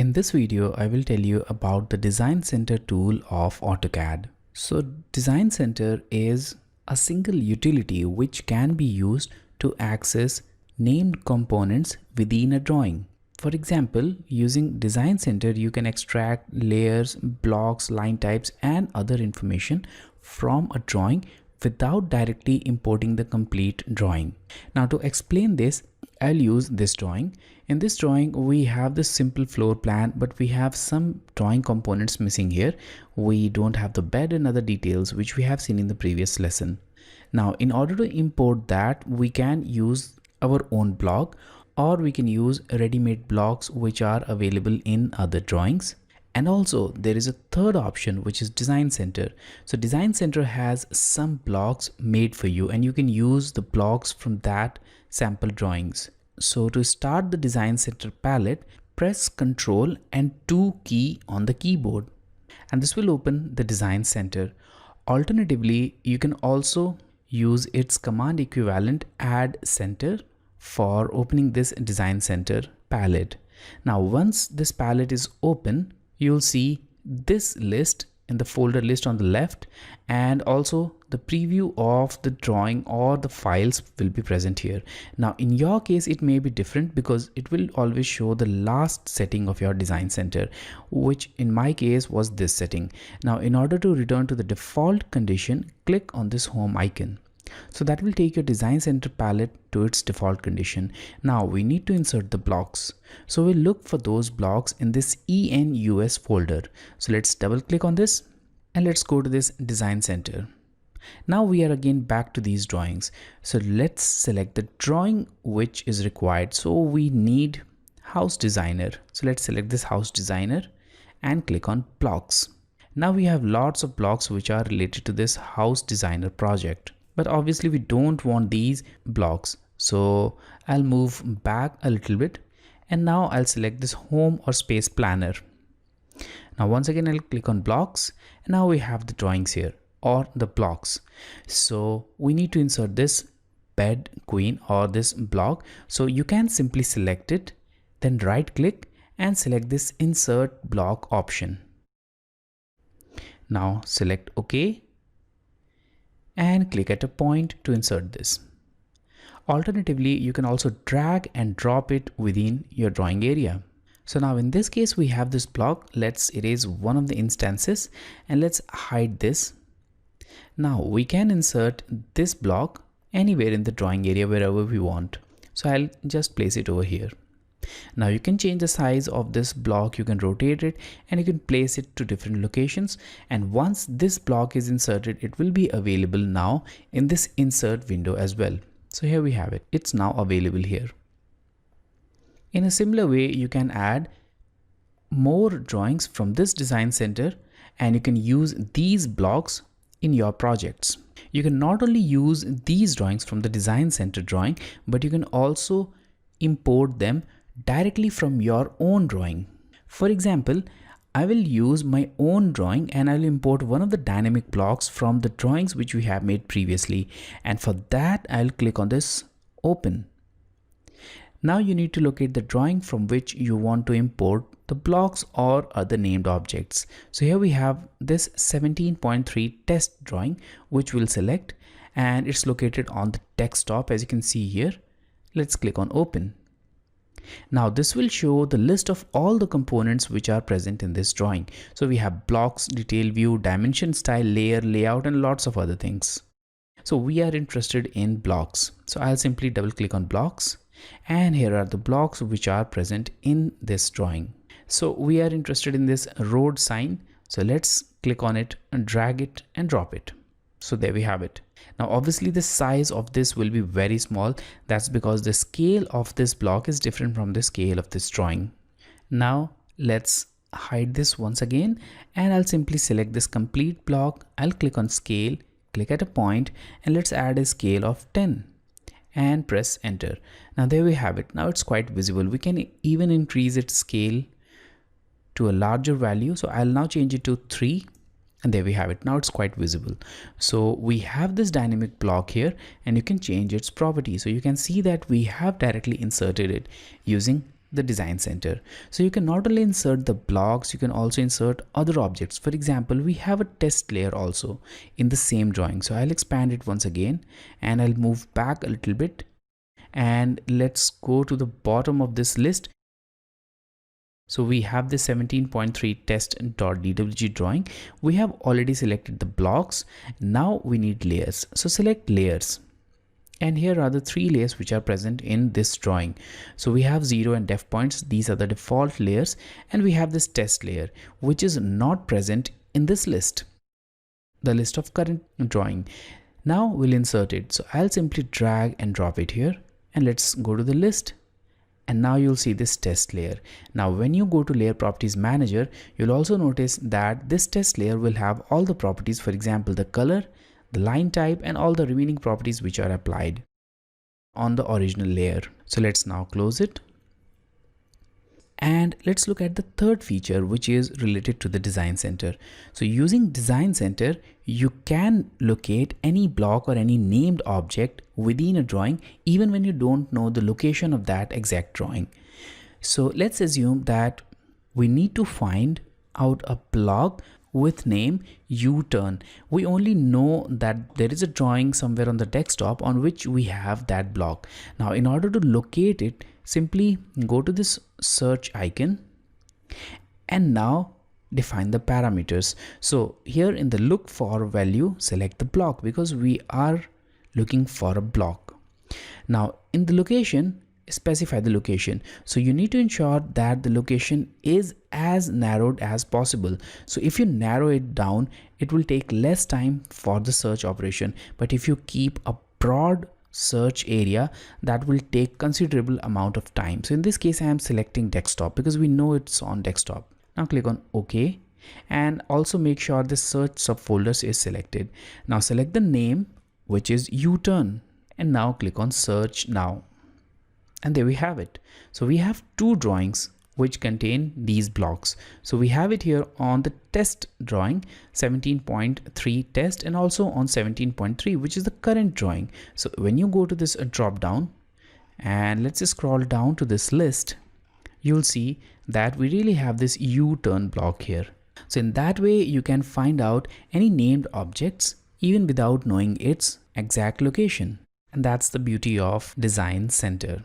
In this video, I will tell you about the Design Center tool of AutoCAD. So Design Center is a single utility which can be used to access named components within a drawing. For example, using Design Center, you can extract layers, blocks, line types, and other information from a drawing without directly importing the complete drawing. Now to explain this, I'll use this drawing. In this drawing, we have this simple floor plan, but we have some drawing components missing here. We don't have the bed and other details which we have seen in the previous lesson. Now, in order to import that, we can use our own block, or we can use ready-made blocks which are available in other drawings. And also there is a third option, which is Design Center. So Design Center has some blocks made for you and you can use the blocks from that sample drawings. So to start the Design Center palette, press Ctrl and 2 key on the keyboard, and this will open the Design Center. Alternatively, you can also use its command equivalent Add Center for opening this Design Center palette. Now once this palette is open, you'll see this list in the folder list on the left, and also the preview of the drawing or the files will be present here. Now in your case it may be different because it will always show the last setting of your Design Center, which in my case was this setting. Now in order to return to the default condition, click on this home icon. So that will take your Design Center palette to its default condition. Now we need to insert the blocks. So we'll look for those blocks in this ENUS folder. So let's double click on this and let's go to this Design Center. Now we are again back to these drawings. So let's select the drawing which is required. So we need House Designer. So let's select this House Designer and click on Blocks. Now we have lots of blocks which are related to this House Designer project. But obviously we don't want these blocks. So I'll move back a little bit and now I'll select this Home or Space Planner. Now once again I'll click on Blocks, and now we have the drawings here, or the blocks. So we need to insert this Bed Queen or this block. So you can simply select it, then right click and select this Insert Block option. Now select OK and click at a point to insert this. Alternatively, you can also drag and drop it within your drawing area. So now in this case we have this block. Let's erase one of the instances and let's hide this. Now we can insert this block anywhere in the drawing area, wherever we want. So I'll just place it over here. Now you can change the size of this block, you can rotate it, and you can place it to different locations. And once this block is inserted, it will be available now in this insert window as well. So here we have it. It's now available here. In a similar way, you can add more drawings from this Design Center and you can use these blocks in your projects. You can not only use these drawings from the Design Center drawing, but you can also import them directly from your own drawing. For example, I will use my own drawing and I'll import one of the dynamic blocks from the drawings which we have made previously. And for that, I'll click on this Open. Now you need to locate the drawing from which you want to import the blocks or other named objects. So here we have this 17.3 test drawing, which we'll select, and it's located on the desktop as you can see here. Let's click on Open. Now this will show the list of all the components which are present in this drawing. So we have blocks, detail view, dimension, style, layer, layout, and lots of other things. So we are interested in blocks. So I'll simply double click on blocks, and here are the blocks which are present in this drawing. So we are interested in this road sign. So let's click on it and drag it and drop it. So there we have it. Now obviously the size of this will be very small. That's because the scale of this block is different from the scale of this drawing. Now let's hide this once again, and I'll simply select this complete block. I'll click on Scale, click at a point, and let's add a scale of 10 and press Enter. Now there we have it. Now it's quite visible. We can even increase its scale to a larger value. So I'll now change it to 3. And there we have it. Now it's quite visible. So we have this dynamic block here and you can change its property. So you can see that we have directly inserted it using the design center. So you can not only insert the blocks, you can also insert other objects. For example, we have a test layer also in the same drawing. So I'll expand it once again and I'll move back a little bit, and let's go to the bottom of this list. So we have the 17.3 test.dwg drawing. We have already selected the blocks. Now we need layers. So select layers. And here are the 3 layers which are present in this drawing. So we have 0 and def points. These are the default layers. And we have this test layer, which is not present in this list, the list of current drawing. Now we'll insert it. So I'll simply drag and drop it here. And let's go to the list. And now you'll see this test layer. Now when you go to layer properties manager, you'll also notice that this test layer will have all the properties, for example, the color, the line type, and all the remaining properties which are applied on the original layer. So let's now close it. And let's look at the third feature, which is related to the design center. So using design center, you can locate any block or any named object within a drawing, even when you don't know the location of that exact drawing. So let's assume that we need to find out a block with name U-turn. We only know that there is a drawing somewhere on the desktop on which we have that block. Now in order to locate it, simply go to this search icon and now define the parameters. So here in the look for value, select the block because we are looking for a block. Now in the location, specify the location. So you need to ensure that the location is as narrowed as possible. So if you narrow it down, it will take less time for the search operation. But if you keep a broad search area, that will take considerable amount of time. So in this case, I am selecting desktop because we know it's on desktop. Now click on OK, and also make sure the search subfolders is selected. Now select the name, which is U-turn, and now click on search now. And there we have it. So we have 2 drawings which contain these blocks. So we have it here on the test drawing 17.3 test, and also on 17.3, which is the current drawing. So when you go to this drop down and let's just scroll down to this list, you'll see that we really have this U-turn block here. So in that way, you can find out any named objects even without knowing its exact location. And that's the beauty of design center.